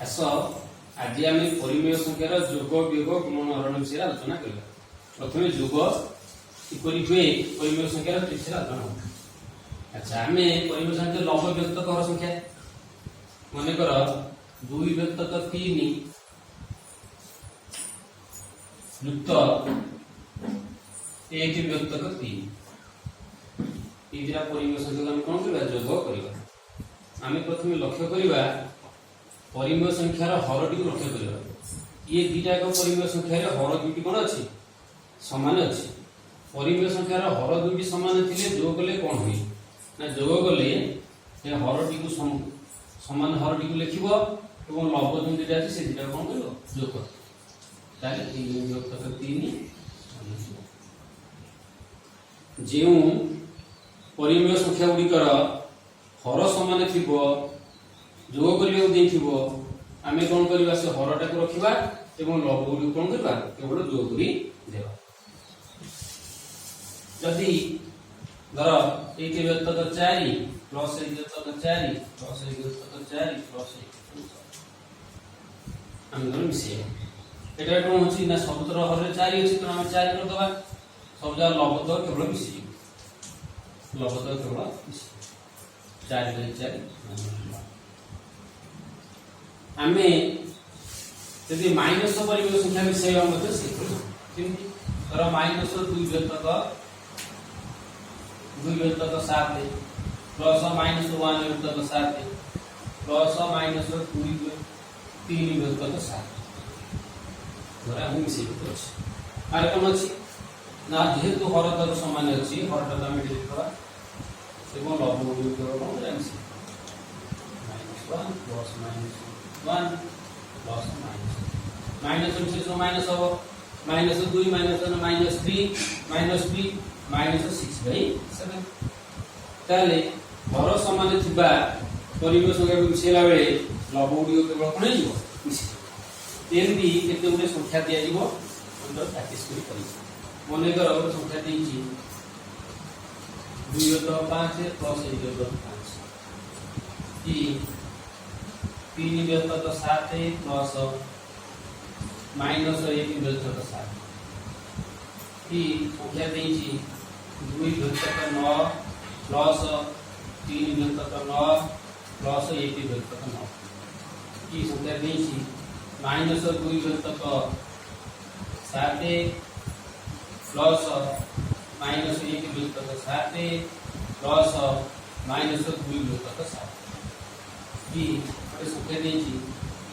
आस आज आम परिमेय संख्यार जोग वियोग गुणन हरण विषय आलोचना करवा। प्रथम जोग किपरि हुए परिमेय संख्यार विषय आलोचना होगा। अच्छा आम परिमेय संख्या लव व्यक्तक हर संख्या मन कर 2 व्यक्तक 3 युक्त 1 व्यक्तक 3 ये परिमेय संख्या आम कौन करवा जोग करवा। आम प्रथम लक्ष्य करवा परिमेय संख्यार हरटी को लक्ष्य करवा। ये दुटा एक परिमेय संख्यार हर दुटी कौन अच्छी सामान अच्छी। परिमेय संख्यार हर दुटी सामान थे जोग कले कौन हुए ना जोग कले हरटी को सामान हरटी को लिख लव जो दुटा अच्छे से दुटा कौन कर जोग कर 3 जो परिमेय संख्या गुड़िकर हर सामान थी जोग करने आम कौन करवा से हरटा को रखा लव गुड़ी कौन करवा केवल जोग कर जदि धर 1 व्यक्तक 4 प्लस 1 व्यक्तक 4 प्लस 1 व्यक्तक 4 प्लस 1 आम मिसे ये कौन अच्छी ना सबुतर हर 4 अच्छी तो आम 4 करदे सब जगह लव तो केवल मिसे लव तो केवल मिसे 4 आम यदि माइनस परिमेय संख्या मिसेवा धर माइनस 2 व्यक्तक 7 प्लस माइनस 1 व्यक्तक 7 प्लस माइनस 3 व्यक्तक 7 धर आम मिसे आर कौन अच्छी ना जेहेतु हर तक सामान अच्छी हरटा तो आम डिलीट करा से कौन लव कौन -1 प्लस -1 प्लस माइनस से माइनस हम -2 -3 -6/7 ताले हर सामान थिबा परिमेय संख्या को मिसेला बेले लव गुडी केवल कोन हिबो मिसे एमबी केते गुडे संख्या दिया जिवो अंदर प्रैक्टिस करी मने कर और संख्या देछि 2/5 प्लस 1/5 की 3 व्यक्तक 7 प्लस माइनस 1 व्यक्तक 7 की संख्या देछि 2 व्यक्तक 9 प्लस 3 व्यक्तक 9 प्लस 1 व्यक्तक 9 की संख्या देछि माइनस 2 व्यक्तक 7 प्लस माइनस 1 व्यक्तक 7 प्लस माइनस 2 व्यक्तक 7 की संख्या देछि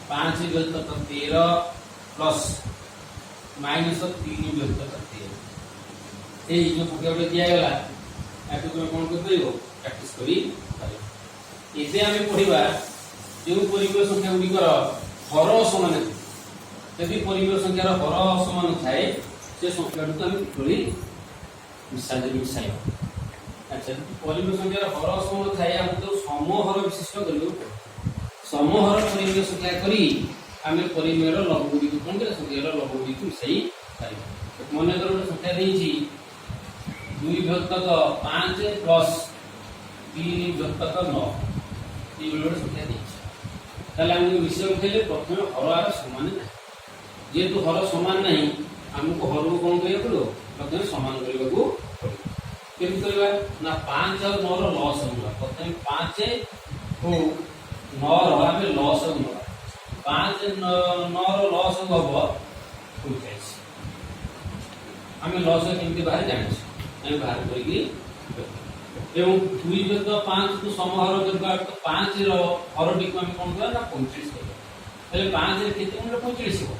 5 व्यक्तक 13 प्लस माइनस 3 व्यक्तक 13 ए जो संख्या दिया गला आके तुम कोन कर दियो प्रैक्टिस करी पारे। एते हमें पढिबा जो परिमेय संख्या गुडी कर हर समान यदि परिमेय संख्यार हर समान थाए से संख्या को हम किपरि मिसाई। अच्छा परिमेय संख्यार हर समान थाए हम तो समहर विशिष्ट करियो समहर परिमेय संख्या करी आम परिमेयर लव गुडी को कौन कर संख्यार लव गुडी को मिसाई पारिबा। मन कर संख्या देछि 2 व्यक्तक 5 प्लस 3 व्यक्तक 9 ये बड़े संख्या देछि ताले हम विषय उठेले प्रथम हर आर समान नहीं जेतु हर समान नहीं हमको हर को कौन करिया पड़ो प्रथम समान करबा को केम करबा ना 5 और 9 रो लॉस होगा प्रथम 5 को 9 रो आमे लॉस होगा 5 9 रो लॉस होगा 25 आमे लॉस केमती बाहर जानि हम बाहर करके एवं 2 व्यक्तक 5 को समहर करबा तो 5 रो हरटी को हम कोन करबा ना 25 करबा तले 5 रे केते गुणा 25 हो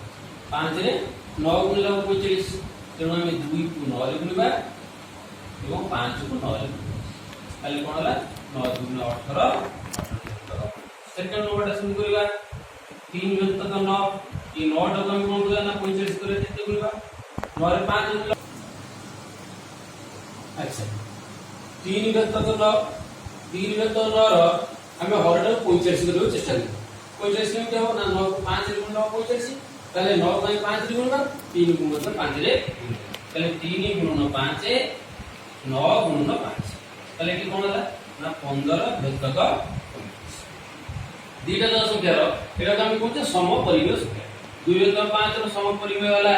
5 रे 9 गुणा 25 तेणु हम 2 को 9 रे गुणबा एवं 5 को 9 रे गुणबा ताले कोन होला 9 गुणा 18 सेकंड नंबरटा शुरू करबा 3 व्यक्तक 9 ये 9 टा हम कोन करबा ना 25 करे केते गुणबा 9 रे 5 गुणा। अच्छा 3 व्यक्तक 9 रो हम हरटा 45 करबो चेष्टा करी 45 केमते हो ना 9 को 5 रे गुणा 45 ताले 9 को 5 रे गुणा 3 को मतलब 5 रे ताले 3 गुणन 5 9 गुणन 5 ताले कि कोन होला ना 15 व्यक्तक दुईटा जो संख्या एटा तो हम कहते समपरिमेय संख्या 2/5 रो समपरिमेय वाला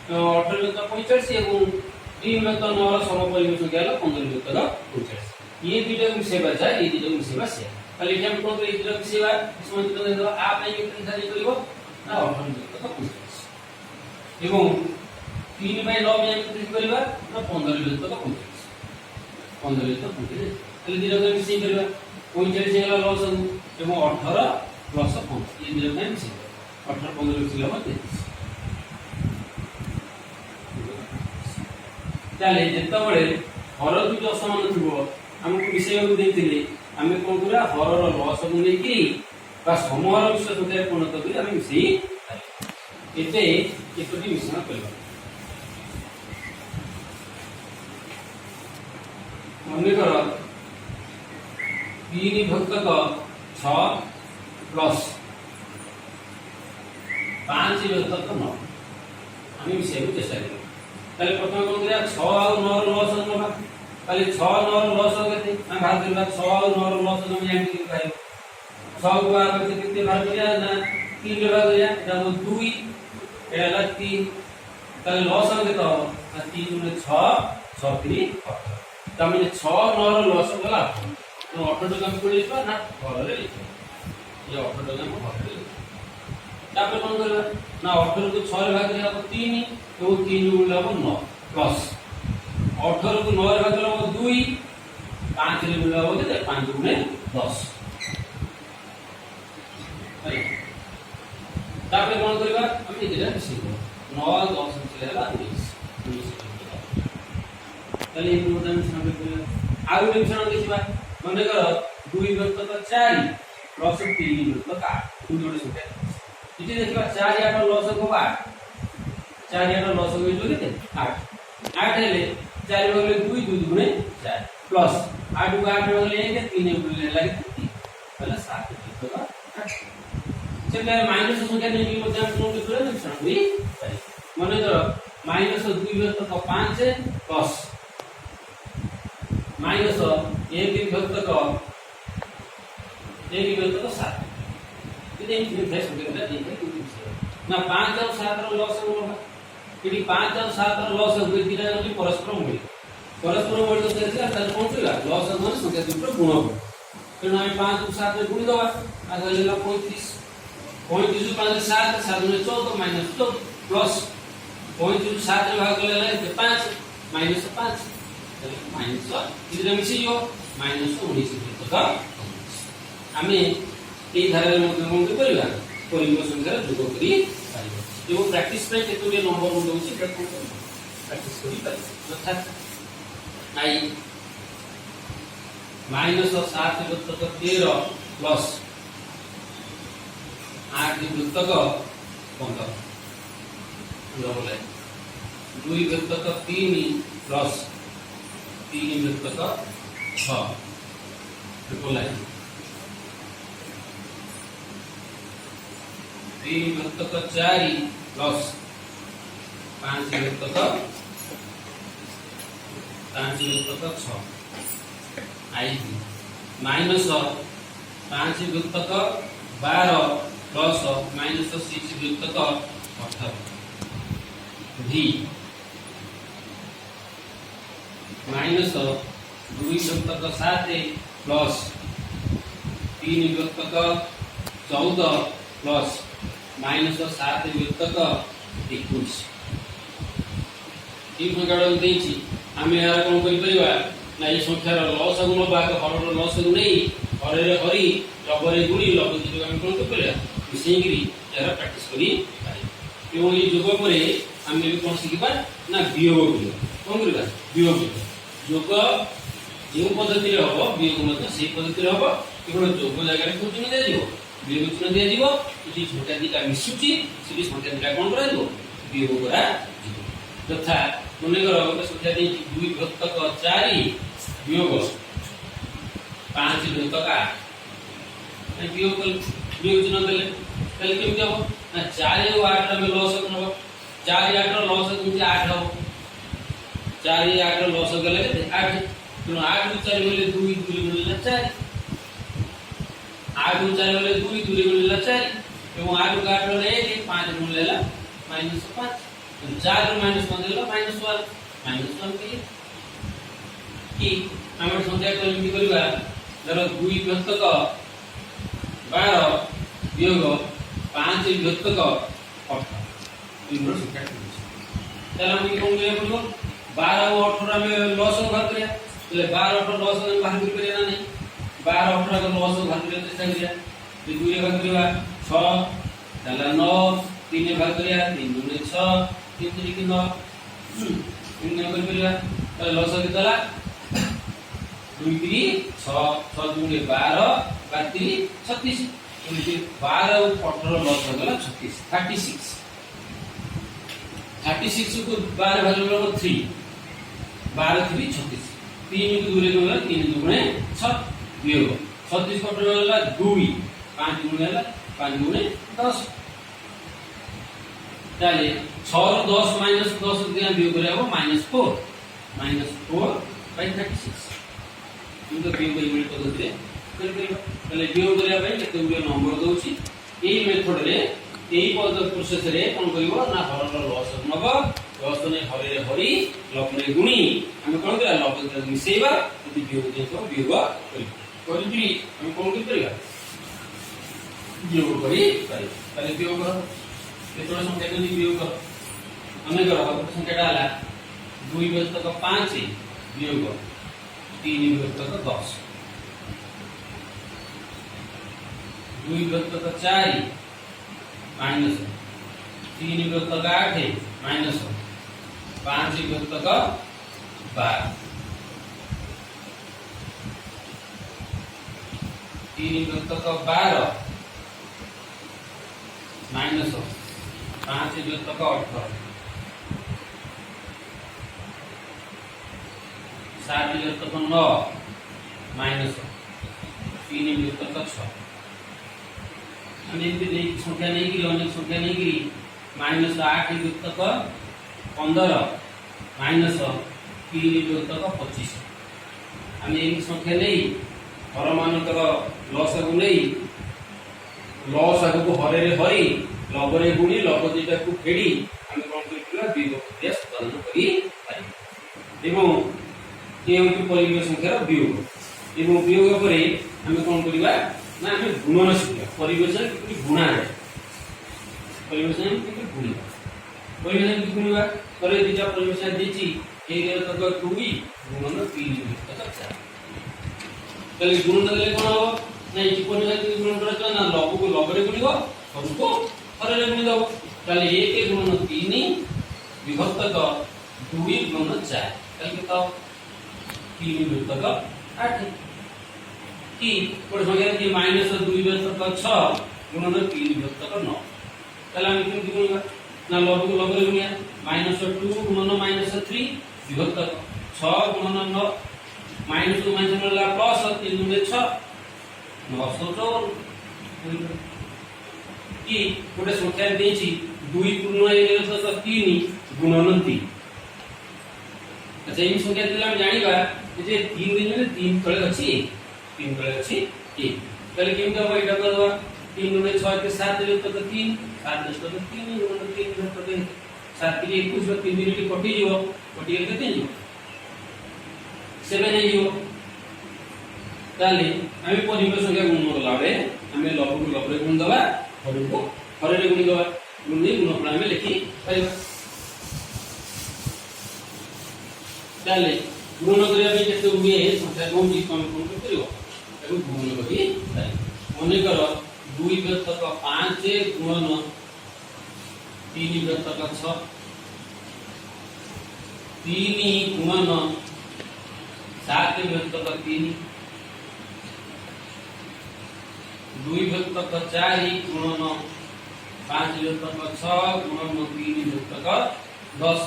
18/45 एवं 3/9 रो समपरिमेय संख्या वाला 15/45 ये दुईटा मिसेबा जाय ये दुईटा मिसेबा से खाली हम कोन ये दुईटा मिसेबा इसमें तो दे दो आप नहीं लिखा जाय करिवो ना 18/45 एवं 3/9 में हम लिख करबा ना 15/45 15/45 खाली दुईटा मिसेई करबा 45 हेला लॉस एवं 18 प्लस 5 ये दुईटा में मिसेई 18 15 मिसेला मत ताले जेता बळे हर दुईटा असमान थिबो हमको विषय को देथिले हमें कोन करा हर रो लॉस को नेकी बा समूहर विषय संख्या पूर्ण करी हमें मिसेई एते एकटी मिश्रण करबा मने करो 3/6 प्लस 5/9 हमें विषय को चेष्टा करें ताले प्रथम कोन करा 6 और 9 रो लॉस नबा ताले 6 9 रो लॉस केते हम भाग करबा 6 और 9 रो लॉस हम जानि के पाए 6 को भाग करते कितने भाग किया ना 3 रे भाग किया तो 2 एला 3 ताले लॉस हम केतो 3 गुणे 6 6 3 18 तमने 6 9 रो लॉस गला तो 18 टका में पड़ी ना घर रे ये 18 टका में घर रे तापर कोन करबा ना 18 को 6 रे भाग दिया तो 3 तो 3 गुणे 9 प्लस 18 को 9 रे भाग दिया तो 2 5 रे गुणे हो केते 5 गुणे 10 तापर कोन करबा हम इधर मिसेबो 9 10 मिसेला 19 ताले ये उदाहरण सामने करिया आउ मिश्रण देखिबा मने कर 2/4 प्लस 3/8 दुई संख्या इति देखिबा 4 8 लॉस को 8 4 8 लॉस को जो केते 8 8 हेले 4 बगले 2 2 गुणे 4 प्लस 8 को 8 बगले 1 3 गुणे लागे 3 पहला 7/8 चले माइनस संख्या नहीं की मध्य हम को करे मिश्रण हुई मने कर -2/5 प्लस माइनस 1/7 इते निर्देश करता है ना 5 और 7 रो लॉस होगा यदि 5 और 7 रो लॉस होगे दिना जति परस्पर मिले तो देखिला त कोन होला लॉस मन संख्या दुटर गुण हो तो हम 5 और 7 रे गुण दवा आ गलेला 35 35 5 7 7 में 14 माइनस 2 प्लस 35 7 रे भाग लेला 5 माइनस 5 माइनस इधर मिसियो माइनस 19 का हमें ए धारा में कोन करबा परिमेय संख्या जोग करी पारिबो एवं प्रैक्टिस पे केतुरे नंबर को दोछि प्रैक्टिस करी पारिबो अर्थात आई -7/13 plus 8/15 double 2/3 plus 3/6 triple line 3/4 plus 5/6 आई माइनस 5/12 प्लस -6/18 भी माइनस 2/7 प्लस 3/14 प्लस -7/21 ई संख्या देछि आमे यार कोन करि परिबा ना ई संख्यार लॉस गुण बा हरर लॉस गुण नै हररे हरि लबरे गुणी लब जो हम कोन करिया मिसेंगिरी यार प्रैक्टिस करी पारि एवं ई जोग परे आमे भी कोन सिखिबा ना वियोग कोन करिबा वियोग जोग जो पद्धति रे हो वियोग मत से पद्धति रे हो केवल जोग जगह रे कोन दे दियो वियोग चिन्ह दे दियो इति छोटा दिका मिसुची सिटी संख्या दिका कोन करा दियो वियोग करा तथा मने करो गोटे संख्या दे 2/4 वियोग 5/8 वियोग चिन्ह देले कल केमि हो ना 4 और 8 में लॉस हो 4 8 रो लॉस केमि 8 हो 4 8 रो लॉस गले 8 तो 8 + 4 बोले 2 2 बोले 4 8 ରୁ 4 ଗଲେ 2 2 ରେ ଗୁଣିଲା 4 ଏବଂ 8 ରୁ 8 ଗଲେ 1 5 ରୁ ଗୁଣିଲା -5 4 ରୁ -1 ଦେଲା -1 -1 କି ଆମର संख्या को एमती करबा धरो 2 विभक्तक 12 वियोग 5 विभक्तक 18 इनर संख्या चलो हम कोन करे पड़ो 12 और 18 में लॉस भाग करिया ले 12 18 लॉस में भाग करिया ना नहीं 12 18 का लॉस भाग करिया चेष्टा करिया 2 रे भाग करिया 6 चला 9 3 रे भाग करिया 3 2 6 3 3 की 9 3 ने कर करिया तो लॉस कितला 2 3 6 6 2 रे 12 3 36 12 और 18 लॉस हो गला 36 36 36 को 12 भाग में 3 12 3 36 3 को दूर गला 3 दुगुणे 6 वियोग 36 को गला 2 5 गुणे गला 5 गुणे 10 चले 6 रो 10 -10 दिया वियोग करे हो -4 -4/36 इनको वियोग इमिल पद्धति रे कर करियो तले वियोग करिया भाई केते गुणे नंबर दोछि एई मेथड रे एई पद्धति प्रोसेस रे कोन करिवो ना हरर लॉस नब लॉस ने हरे रे हरि लॉग ने गुणी हम कोन करा लॉग ने मिसेबा यदि वियोग दे तो वियोग करि हम कोन करिया वियोग करि तले वियोग करो केतोरा संख्या के वियोग करो हमें करो संख्या डाला 2 विभक्तक 5 वियोग 3 विभक्तक 10 2 विभक्तक 4 माइनस 3 विभक्तक 8 माइनस 5 विभक्तक 12 3 विभक्तक 12 माइनस 5 विभक्तक 18 7 विभक्तक 9 माइनस 3 विभक्तक 6 हम एक भी संख्या नहीं की अनेक संख्या नहीं की -8 विभक्तक 15 माइनस 3 विभक्तक 25 हम एक संख्या नहीं हर मानकर लॉस को नहीं लॉस को हरे रे हरि लग रे गुणी लग दुटा को फेडी हम कोन करिला विभक्त उत्पादन करि पारि एवं केउटी परिमेय संख्यार वियोग एवं वियोग परे हम कोन करिवा ना हम गुणन शिक्षा परिवेशन कि गुणा है परिवेशन कि गुणी परिवेशन कि गुणवा करे दिजा परिवेशन देची ए गेल तक 2 गुणन 3 तक 4 तले गुणन देले कोन हो नहीं कि परिवेशन गुणन करत ना लघु को लघु रे गुणिबो सब को हरे रे गुणी दबो तले 1 गुणन 3 विभक्तक 2 गुणन 4 तले तो 3 विभक्तक 8 कि कोड संख्या कि -2 विभक्तक 6 गुणन 3 विभक्तक 9 तला हम किन गुणिबा ना लघु को लघु रे गुणिया -2 गुणन -3 विभक्तक 6 गुणन 9 -2 मिलला प्लस 3 गुणे 6 954 कि कोड संख्या देछि 2 पूर्ण ए तो 3 गुणन 3 अच्छा ई संख्या दिला हम जानिबा जे 3 दिन में 3 तळे अछि 3 तळे अछि 1 तले केम का एटा करबा 3 गुणे 6 के 7 ले तो 3 7 10 तो 3 गुणे 3 तो 7 के 21 3 मिनिट कटि जिवो कटि के केते जिवो 7 हे जिवो ताले हम परिमेय संख्या गुण करला रे हम लघु को लघु रे गुण दबा हरे को हरे रे गुण दबा गुण गुणफल में लिखि पाइबा ताले गुण करिया बे केते उगे संख्या कोन जी कोन करियो एगो गुण करी मने कर 2 विभक्तक 5 गुणन 3 विभक्तक 6 3 गुणन 7 विभक्तक 3 2 विभक्तक 4 गुणन 5 विभक्तक 6 गुणन 3 विभक्तक 10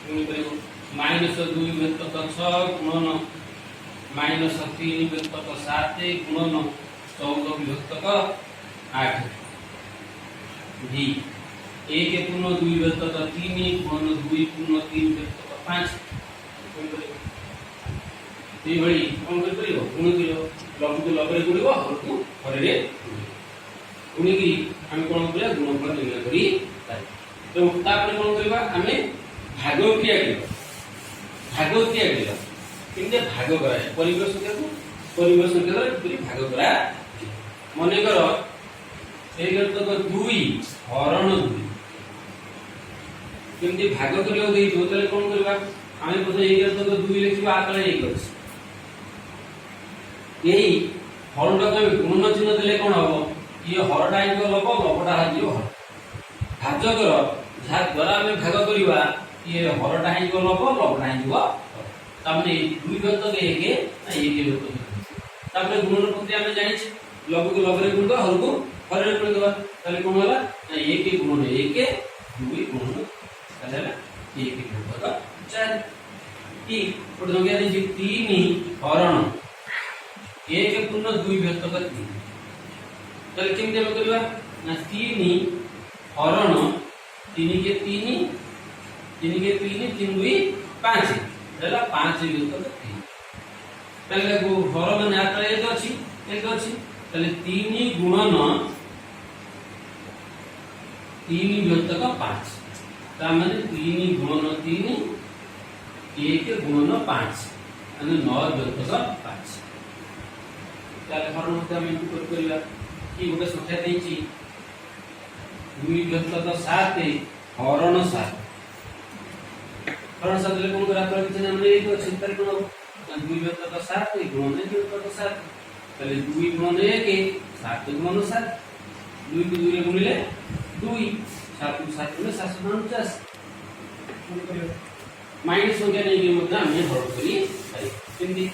गुण करियो -2 विभक्तक 6 गुणन -3 विभक्तक 7 गुणन 14 विभक्तक 8 जी 1 पूर्ण 2 विभक्तक 3 गुणन 2 पूर्ण 3 विभक्तक 5 ये बड़ी कोन करियो गुण करियो लघु को लघु रे गुणिबो हर को हर रे गुणी की हम कोन करिया गुणफल निर्णय करी पारे। तो तापर कोन करबा हमें भागक्रिया करिबा किंते भाग करा परिवेश संख्या को परिवेश संख्या द्वारा किपरि भाग करा मने करो ए गतक 2 हरण 2 किंते भाग करियो देई जो तले कोन करबा हमें पछे ए गतक 2 लिखिबा आतले 1 अछि यही हरणटा को गुणन चिन्ह देले कोन हबो ये हरटा इको लब लबटा हाजियो हर भाज कर जा द्वारा हमें भाग करिबा ये हरटा इको लब लबटा हाजियो तामने 2 गतक 1 ना 1 गतक तापर गुणन प्रक्रिया में जानि छ लघु को लघु रे गुण दो हर को हर रे गुण दो ताले कोन होला ना 1 गुणन 1 2 गुणन ताले 1 गुणन 4 की पड संख्या दे 3 हरण 1 पूर्ण 2 गतक 3 ताले केमते हम करबा ना 3 हरण 3 के 3 3 के 3 3 2 5 देला 5 गतक 3 ताले को हर माने आतले 1 अछि ताले 3 गुणन 3 गतक 5 ता माने 3 गुणन 3 1 गुणन 5 माने 9 गतक 5 ताले हरण मते हम इनपुट करिया कि गोटे संख्या देछि 2 गतक 7 हरण 7 हरण 7 ले कोन करा पर किछ नाम नै तो चिंता कोन 2 गतक 7 गुणन 2 गतक 7 ताले 2 गुणन 1 7 गुणन 7 2 को 2 रे गुणिले 2 7 को 7 गुणिले 749 कोन करियो माइनस संख्या नै के मते हम हरण करी पाई किंदी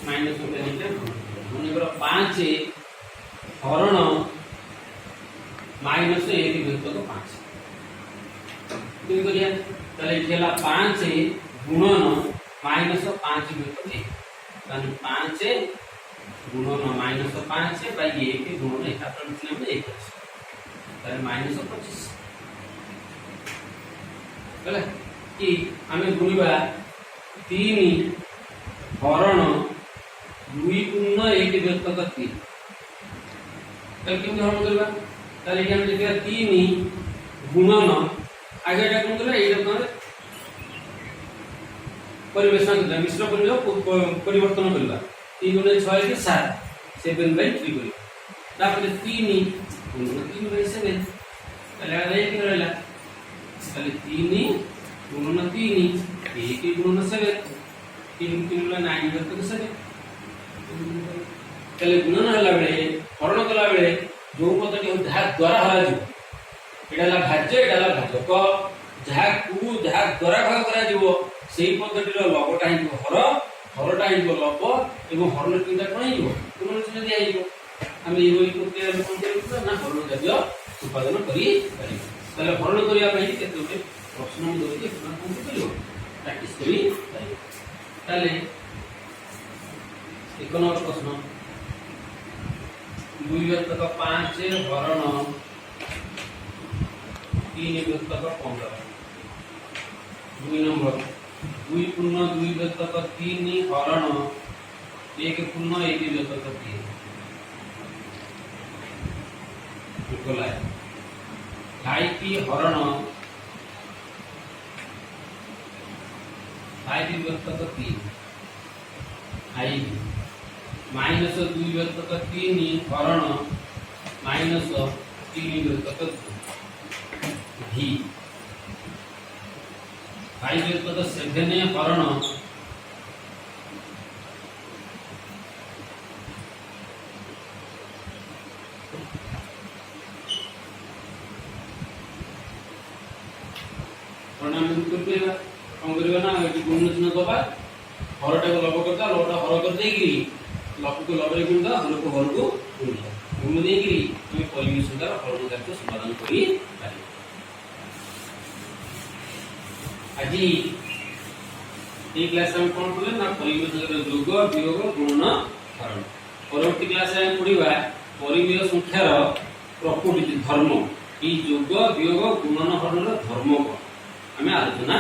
माइनस संख्या नै के मने करो 5 हरण माइनस 1 गतक 5 किन करिया ताले केला 5 गुणन माइनस 5 गतक 1 ताने 5 गुणन माइनस 5 बाय 1 गुणन 1 अपन इसने में 1 ताले माइनस 25 चले कि हमें गुणिबा 3 हरण 2 पूर्ण 1 गतक 3 ताले केमते हरण करबा ताले हम लिखा 3 गुणन आगे एटा कोन करबा एटा कोन परिवेशन करबा मिश्र परिवर्तन करबा 3 गुणन 6 के 7 7/3 करबा तापर 3 गुणन 3/7 ताले आगे एक रहला ताले 3 गुणन 3 1 गुणन 7 3 3 ला 9 गतक 7 ताले गुणन हला बेले हरण कला बेले जो पदटी हो जहा द्वारा हला जो एडाला भाज्य एडाला भाजक जहा कु जहा द्वारा भाग करा जीवो सेही पद्धति रो लबटा ही हर हरटा ही लब एवं हरण चिन्ता कोन ही गुणन चिन्ह दिया ही हम एवं प्रक्रिया में कोन करबा ना हरण कार्य उत्पादन करी पारि ताले हरण करिया पई केते प्रश्न हम दोति कोन करियो प्रैक्टिस करी पारि ताले 1 नंबर प्रश्न 2 गतक 5 हरण 3 गतक 15 2 नंबर 2 पूर्ण 2 गतक 3 हरण 1 पूर्ण 1 गतक 3 इक्वल है 5 की हरण 5 गतक 3 आई माइनस 2 गतक 3 हरण माइनस 3 गतक 2 भी 5 गतक 7 हरण प्रणाम करबा कोन करबा ना एटी गुण चिन्ह दबा हरटा को लब करता लबटा हर कर देगी लब को लब रे गुण दा हर को गुण देगी हम परिवेश द्वारा हरण कार्य समाधान करी पारि আজি এই ক্লাসে हम कोन करले ना परिवेश योग वियोग गुणन हरण परवर्ती क्लास रे पढिबा परिवेश संख्यार प्रकृति धर्म ई योग वियोग गुणन हरण धर्म को हमें आलोचना